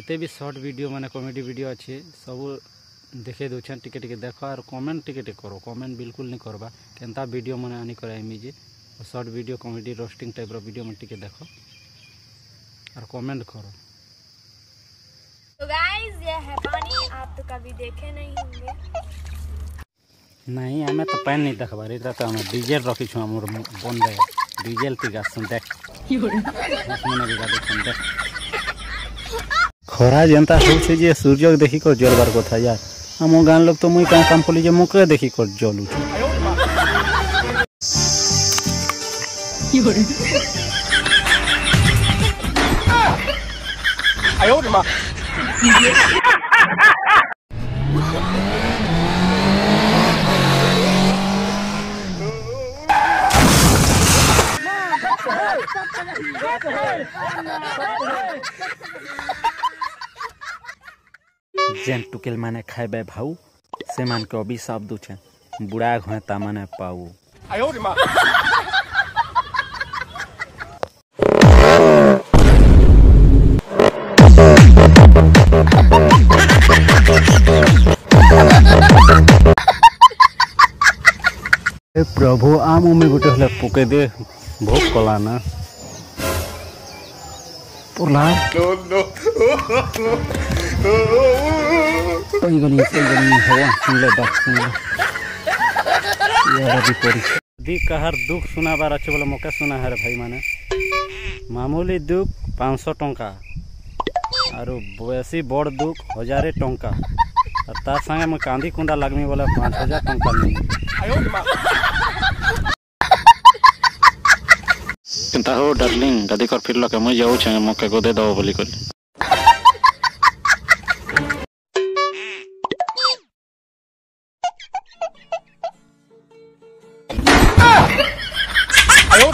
जिते भी short video माने कॉमेडी वीडियो अच्छे सब देखे दूसरे टिके टिके देख और कमेंट टिके टिके करो। कमेंट बिल्कुल नहीं करवा केनता वीडियो मैंने आनी कराइमी जे short video comedy roasting type video में टिके देखो और कमेंट करो। तो गाइस ये है पानी, आप तो कभी देखे नहीं होंगे। नहीं हमें तो पैन नहीं देखा रही तो हमें डीजेल रखी छुआ मोर बन गए डीजेल ती गाछ देख खरा जनता होछे जे सूर्य देखी कर जलबार कथा यार हम गान लोग तो मुई काम काम पली जे मुके देखी कर जलू आयो मा जेन टुकेल माने खाइबे भाऊ से मान के अभिशाप दूछे बुढ़ा घोता माने पाऊ। प्रभु आम में गोटे हले पुके दे भोग कला ना पुला कोई गनी हवा सुन ले बात सुन ले ये भी करी दी कहर दुख सुना बार अच्छे बोले मौका सुना है भाई माने मामूली दुख 500 टंका और बेसी बड़ दुख 1000 टंका और तार संगे मैं कांदी कुंडा लगमी बोले 5000 टंका नहीं किंता हो डार्लिंग गादी कर फिर लके मुझे जाऊ छे मौके को दे दो बोली कर आयो